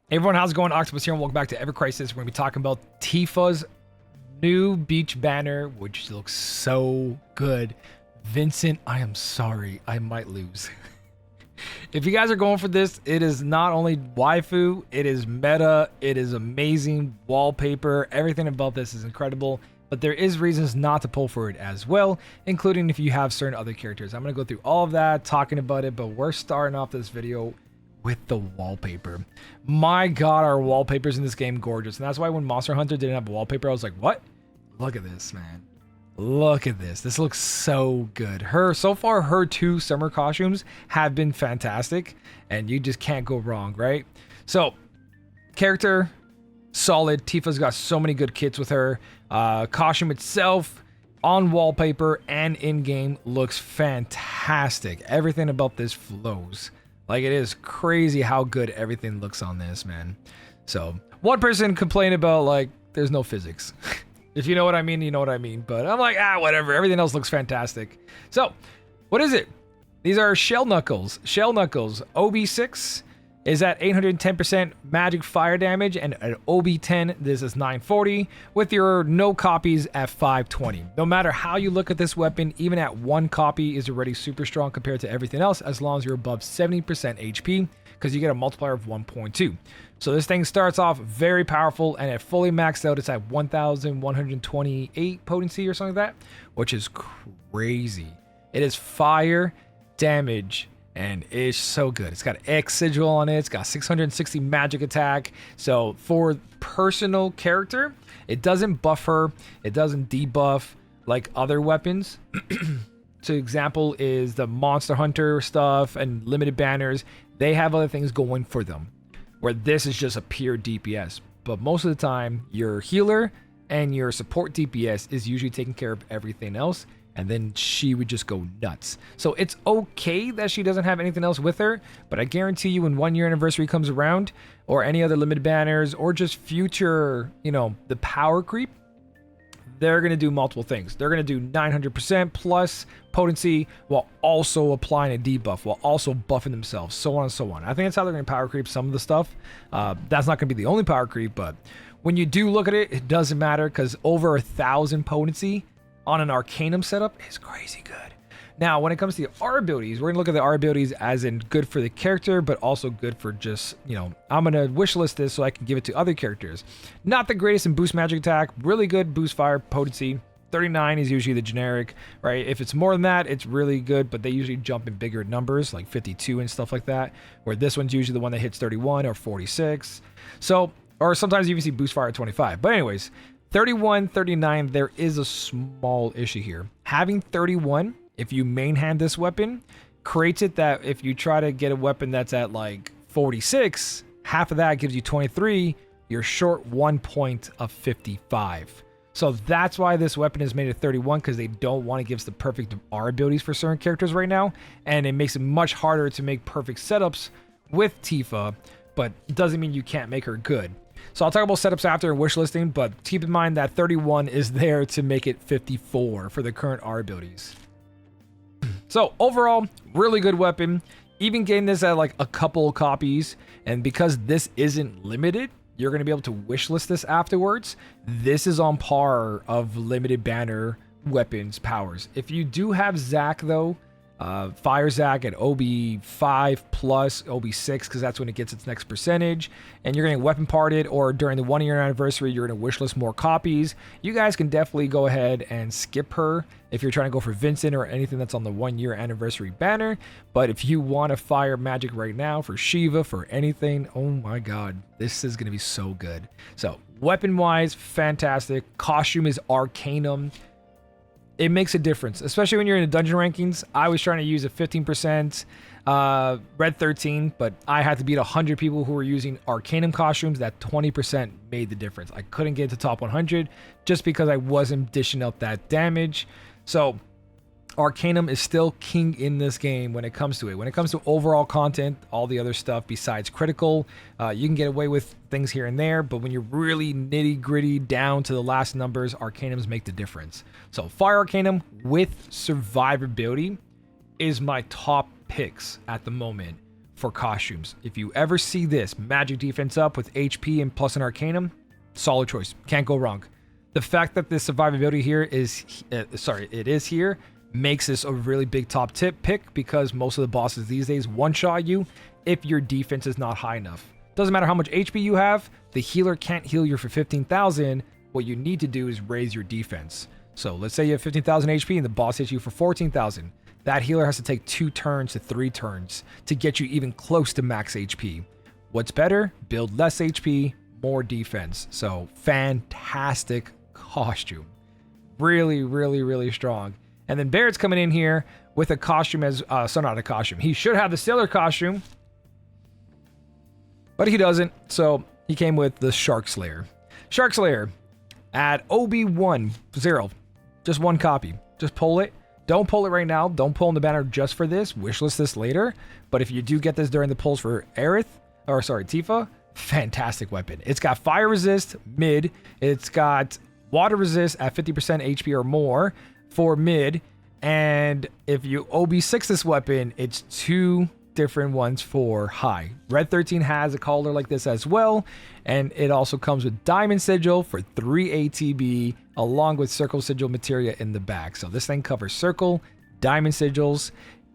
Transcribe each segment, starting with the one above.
Hey everyone, how's it going? Octopus here, and welcome back to evercrisis. We're going to be talking about Tifa's new beach banner, which looks so good. Vincent, I am sorry, I might lose. If you guys are going for this, it is not only waifu, it is meta, it is amazing, wallpaper, everything about this is incredible. But there is reasons not to pull for it as well, including if you have certain other characters. I'm going to go through all of that, talking about it, but we're starting off this video with the wallpaper. My god, our wallpapers in this game gorgeous. And that's why when Monster Hunter didn't have a wallpaper, I was like, what? Look at this, man. Look at this. This looks so good. So far, her two summer costumes have been fantastic, and you just can't go wrong, right? So, character, solid. Tifa's got so many good kits with her. Costume itself, on wallpaper and in-game, looks fantastic. Everything about this flows. Like, it is crazy how good everything looks on this, man. So, one person complained about, like, there's no physics. If you know what I mean, you know what I mean. But I'm like, whatever. Everything else looks fantastic. So, what is it? These are Shell Knuckles. Shell Knuckles. OB6 is at 810% magic fire damage, and at OB10, this is 940, with your no copies at 520. No matter how you look at this weapon, even at one copy is already super strong compared to everything else, as long as you're above 70% HP, because you get a multiplier of 1.2. So this thing starts off very powerful, and at fully maxed out, it's at 1,128 potency or something like that, which is crazy. It is fire damage, and it's so good. It's got X sigil on it. It's got 660 magic attack. So for personal character, it doesn't buff her. It doesn't debuff like other weapons. So example is the Monster Hunter stuff and limited banners. They have other things going for them, where this is just a pure DPS. But most of the time, your healer and your support DPS is usually taking care of everything else, and then she would just go nuts. So it's okay that she doesn't have anything else with her, but I guarantee you when 1 year anniversary comes around, or any other limited banners, or just future, the power creep, they're going to do multiple things. They're going to do 900% plus potency while also applying a debuff, while also buffing themselves, so on and so on. I think that's how they're going to power creep some of the stuff. That's not going to be the only power creep, but when you do look at it, it doesn't matter, because over 1,000 potency on an Arcanum setup is crazy good. Now, when it comes to the R abilities, we're going to look at the R abilities as in good for the character, but also good for just, I'm going to wishlist this so I can give it to other characters. Not the greatest in boost magic attack, really good boost fire potency. 39 is usually the generic, right? If it's more than that, it's really good, but they usually jump in bigger numbers, like 52 and stuff like that, where this one's usually the one that hits 31 or 46. So, or sometimes you even see boost fire at 25. But anyways, 31, 39, there is a small issue here. Having 31, if you main hand this weapon, creates it that if you try to get a weapon that's at like 46, half of that gives you 23, you're short 1 point of 55. So that's why this weapon is made at 31, because they don't want to give us the perfect R abilities for certain characters right now, and it makes it much harder to make perfect setups with Tifa, but it doesn't mean you can't make her good. So I'll talk about setups after and wish listing, but keep in mind that 31 is there to make it 54 for the current R abilities. So overall, really good weapon. Even getting this at like a couple copies, and because this isn't limited, you're going to be able to wish list this afterwards. This is on par of limited banner weapons powers. If you do have Zac though, Fire Zac at OB5 plus OB6, because that's when it gets its next percentage, and you're getting weapon parted, or during the 1 year anniversary you're going to wishlist more copies. You guys can definitely go ahead and skip her if you're trying to go for Vincent or anything that's on the 1 year anniversary banner. But if you want to fire magic right now for Shiva, for anything, oh my god, this is going to be so good. So weapon wise, fantastic. Costume is Arcanum. It makes a difference, especially when you're in the dungeon rankings. I was trying to use a 15% red 13, but I had to beat 100 people who were using Arcanum costumes. That 20% made the difference. I couldn't get to top 100 just because I wasn't dishing out that damage. So Arcanum is still king in this game when it comes to it. When it comes to overall content, all the other stuff besides critical, you can get away with things here and there, but when you're really nitty gritty down to the last numbers, Arcanums make the difference. So Fire Arcanum with survivability is my top picks at the moment for costumes. If you ever see this, magic defense up with HP and plus an Arcanum, solid choice. Can't go wrong. The fact that the survivability here is, it is here, makes this a really big top tip pick because most of the bosses these days one-shot you if your defense is not high enough. Doesn't matter how much HP you have, the healer can't heal you for 15,000. What you need to do is raise your defense. So let's say you have 15,000 HP and the boss hits you for 14,000. That healer has to take 2 turns to 3 turns to get you even close to max HP. What's better? Build less HP, more defense. So fantastic costume. Really, really, really strong. And then Barrett's coming in here with a costume as, not a costume. He should have the Sailor costume, but he doesn't. So he came with the Shark Slayer. Shark Slayer at OB10. Just 1 copy. Just pull it. Don't pull it right now. Don't pull in the banner just for this. Wishlist this later. But if you do get this during the pulls for Tifa, fantastic weapon. It's got fire resist mid. It's got water resist at 50% HP or more for mid. And if you OB6 this weapon, it's 2 different ones for high. Red 13 has a collar like this as well, and it also comes with diamond sigil for 3 ATB along with circle sigil materia in the back. So this thing covers circle, diamond sigils,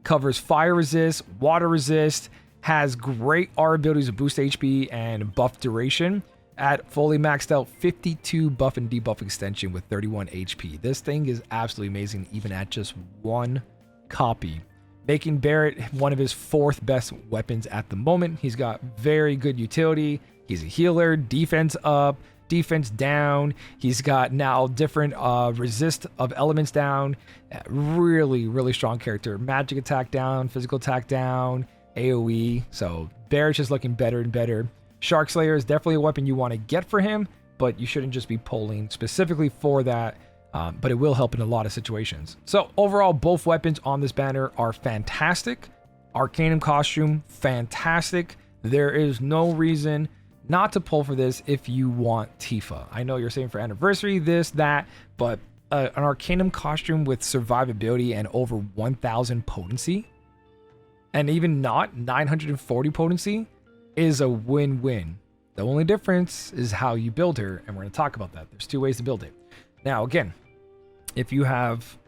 covers fire resist, water resist, has great R abilities to boost HP and buff duration at fully maxed out 52 buff and debuff extension with 31 HP. This thing is absolutely amazing even at just 1 copy, making Barrett one of his 4th best weapons at the moment. He's got very good utility. He's a healer, defense up, defense down. He's got now different resist of elements down. Really, really strong character. Magic attack down, physical attack down, AoE. So Barrett's just looking better and better. Shark Slayer is definitely a weapon you want to get for him, but you shouldn't just be pulling specifically for that. But it will help in a lot of situations. So overall, both weapons on this banner are fantastic. Arcanum costume, fantastic. There is no reason not to pull for this if you want Tifa. I know you're saying for anniversary, this, that, but an Arcanum costume with survivability and over 1,000 potency, and even not 940 potency, is a win-win. The only difference is how you build her, and we're going to talk about that. There's 2 ways to build it. Now, again, if you have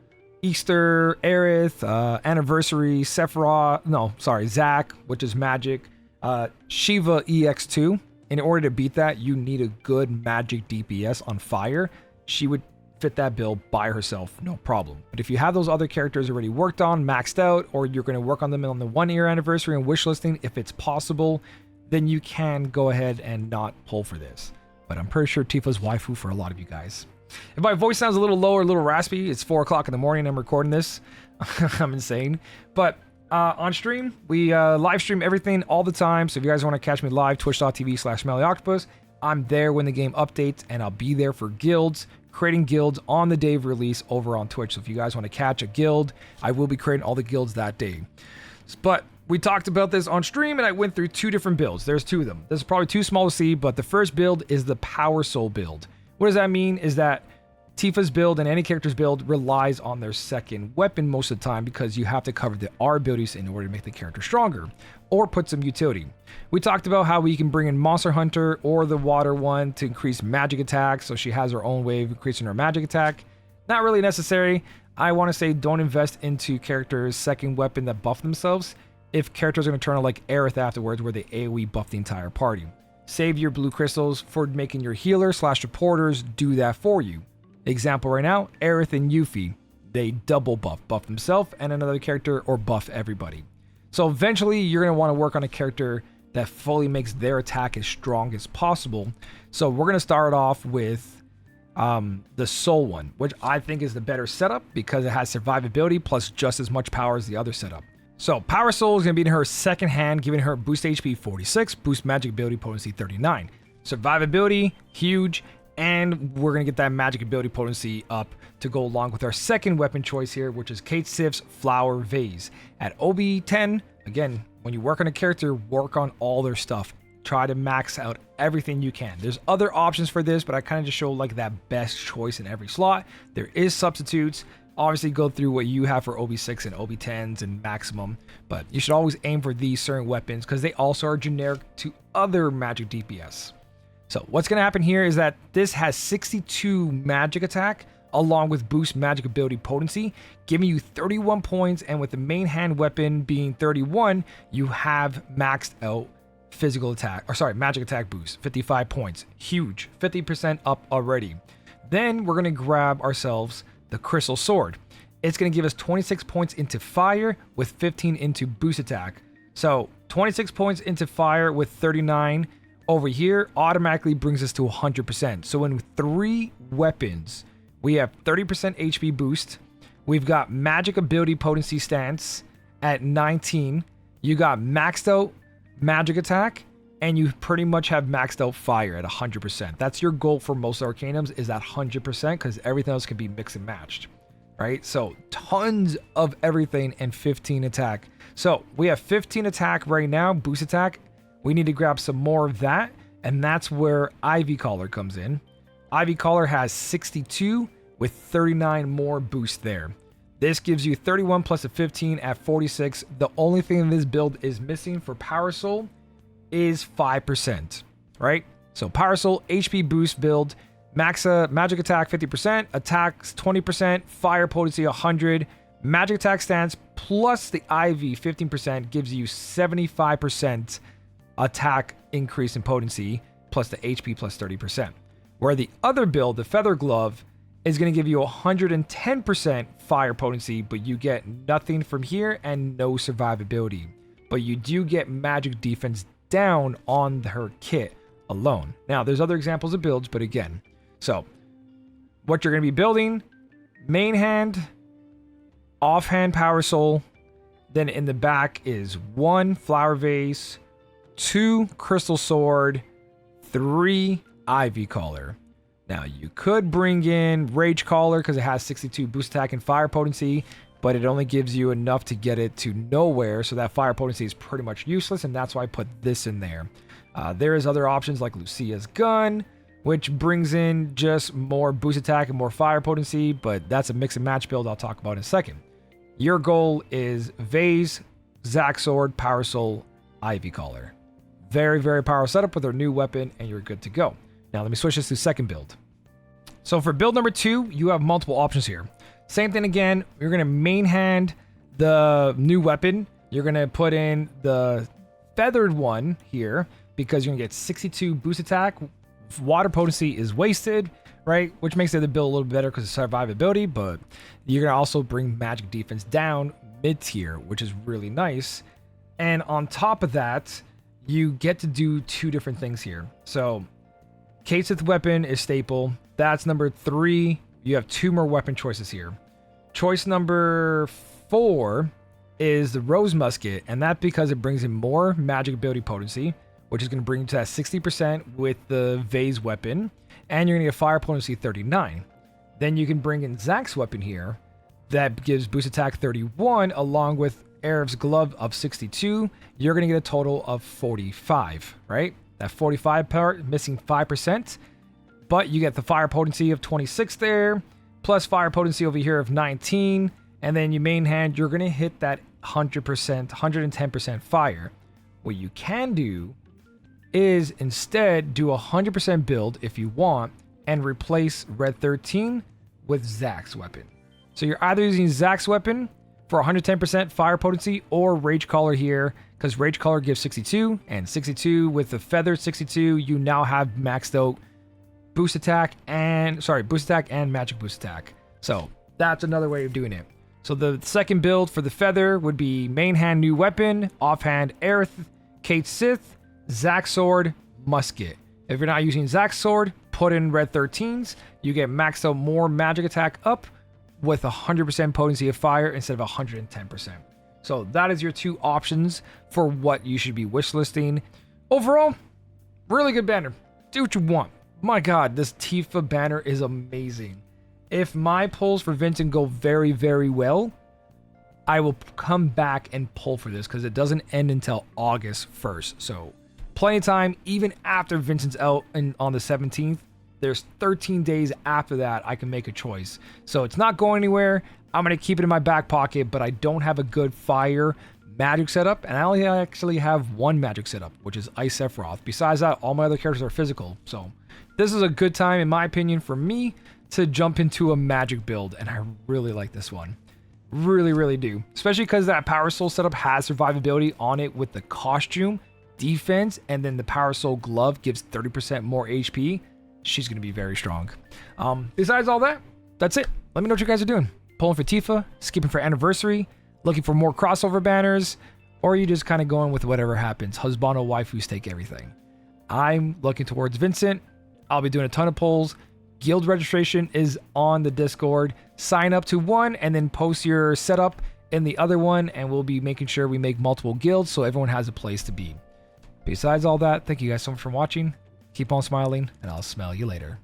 Easter, Aerith, Anniversary, Zac, which is magic, Shiva EX2, in order to beat that, you need a good magic DPS on fire. She would fit that build by herself, no problem. But if you have those other characters already worked on, maxed out, or you're going to work on them on the 1-year anniversary and wishlisting, if it's possible, then you can go ahead and not pull for this. But I'm pretty sure Tifa's waifu for a lot of you guys. If my voice sounds a little low or a little raspy, it's 4 o'clock in the morning. I'm recording this. I'm insane. But on stream, we live stream everything all the time. So if you guys want to catch me live, twitch.tv/SmellyOctopus. I'm there when the game updates, and I'll be there for guilds, creating guilds on the day of release over on Twitch. So if you guys want to catch a guild, I will be creating all the guilds that day. But we talked about this on stream, and I went through 2 different builds. There's 2 of them. This is probably too small to see, but the first build is the Power Soul build. What does that mean? Is that Tifa's build and any character's build relies on their second weapon most of the time because you have to cover the R abilities in order to make the character stronger or put some utility. We talked about how we can bring in Monster Hunter or the water one to increase magic attack, so she has her own way of increasing her magic attack. Not really necessary. I want to say don't invest into characters' second weapon that buff themselves if characters are going to turn on like Aerith afterwards where they AoE buff the entire party. Save your blue crystals for making your healer/supporters do that for you. Example right now, Aerith and Yuffie. They double buff themselves and another character or buff everybody. So eventually you're going to want to work on a character that fully makes their attack as strong as possible. So we're going to start off with the Soul one, which I think is the better setup because it has survivability plus just as much power as the other setup. So Power Soul is going to be in her second hand, giving her boost HP 46, boost magic ability potency 39. Survivability, huge, and we're going to get that magic ability potency up to go along with our second weapon choice here, which is Kate Sif's Flower Vase. At OB10, again, when you work on a character, work on all their stuff. Try to max out everything you can. There's other options for this, but I kind of just show like that best choice in every slot. There is substitutes. Obviously, go through what you have for OB6 and OB10s and maximum, but you should always aim for these certain weapons because they also are generic to other magic DPS. So what's going to happen here is that this has 62 magic attack along with boost magic ability potency, giving you 31 points, and with the main hand weapon being 31, you have maxed out physical attack, or sorry, magic attack boost, 55 points. Huge, 50% up already. Then we're going to grab ourselves the Crystal Sword. It's going to give us 26 points into fire with 15 into boost attack. So 26 points into fire with 39 over here automatically brings us to 100%. So in 3 weapons, we have 30% HP boost. We've got magic ability potency stance at 19. You got maxed out magic attack, and you pretty much have maxed out fire at 100%. That's your goal for most Arcanums, is that 100%, because everything else can be mixed and matched, right? So tons of everything and 15 attack. So we have 15 attack right now, boost attack. We need to grab some more of that, and that's where Ivy Collar comes in. Ivy Collar has 62 with 39 more boost there. This gives you 31 plus a 15 at 46. The only thing in this build is missing for Power Soul is 5%, right? So Power Soul HP boost build, magic attack 50%, attacks 20%, fire potency 100, magic attack stance plus the IV 15% gives you 75% attack increase in potency plus the HP plus 30%. Where the other build, the Feather Glove, is going to give you 110% fire potency, but you get nothing from here and no survivability. But you do get magic defense down on her kit alone. Now, there's other examples of builds, but again, so what you're going to be building, main hand, offhand Power Soul, then in the back is 1 Flower Vase, 2 Crystal Sword, 3 Ivy Collar. Now, you could bring in Rage Collar because it has 62 boost attack and fire potency, but it only gives you enough to get it to nowhere, so that fire potency is pretty much useless, and that's why I put this in there. There is other options like Lucia's Gun, which brings in just more boost attack and more fire potency, but that's a mix and match build I'll talk about in a second. Your goal is Vase, Zac Sword, Power Soul, Ivy Collar. Very, very powerful setup with our new weapon, and you're good to go. Now, let me switch this to second build. So for build number 2, you have multiple options here. Same thing again. You're going to main hand the new weapon. You're going to put in the feathered one here because you're going to get 62 boost attack. Water potency is wasted, right? Which makes the build a little bit better because of survivability, but you're going to also bring magic defense down mid-tier, which is really nice. And on top of that, you get to do 2 different things here. So Kate Sith weapon is staple. That's number 3. You have 2 more weapon choices here. Choice number 4 is the Rose Musket, and that's because it brings in more magic ability potency, which is going to bring you to that 60% with the Vase weapon, and you're going to get fire potency 39. Then you can bring in Zac's weapon here. That gives boost attack 31, along with Arif's Glove of 62. You're going to get a total of 45, right? That 45 part, missing 5%. But you get the fire potency of 26 there, plus fire potency over here of 19. And then you main hand, you're going to hit that 100%, 110% fire. What you can do is instead do a 100% build if you want and replace Red 13 with Zac's weapon. So you're either using Zac's weapon for 110% fire potency or Rage Collar here, because Rage Collar gives 62, and 62 with the feathered 62, you now have maxed out boost attack and magic boost attack. So that's another way of doing it. So the second build for the feather would be main hand new weapon, offhand Aerith, Kate Sith, Zac Sword, Musket. If you're not using Zac Sword, put in Red 13s. You get maxed out more magic attack up with 100% potency of fire instead of 110%. So that is your 2 options for what you should be wishlisting. Overall, really good banner. Do what you want. My God, this Tifa banner is amazing. If my pulls for Vincent go very, very well, I will come back and pull for this because it doesn't end until August 1st. So plenty of time, even after Vincent's out on the 17th. there's 13 days after that I can make a choice. So it's not going anywhere. I'm going to keep it in my back pocket, but I don't have a good fire magic setup, and I only actually have one magic setup, which is Ice Sephiroth. Besides that, all my other characters are physical. So this is a good time, in my opinion, for me to jump into a magic build, and I really like this one. Really, really do. Especially because that Power Soul setup has survivability on it with the costume, defense, and then the Power Soul glove gives 30% more HP. She's going to be very strong. Besides all that, that's it. Let me know what you guys are doing. Pulling for Tifa, skipping for Anniversary, looking for more crossover banners, or you just kind of going with whatever happens. Husbando waifus take everything. I'm looking towards Vincent. I'll be doing a ton of polls. Guild registration is on the Discord. Sign up to one and then post your setup in the other one, and we'll be making sure we make multiple guilds so everyone has a place to be. Besides all that, thank you guys so much for watching. Keep on smiling, and I'll smell you later.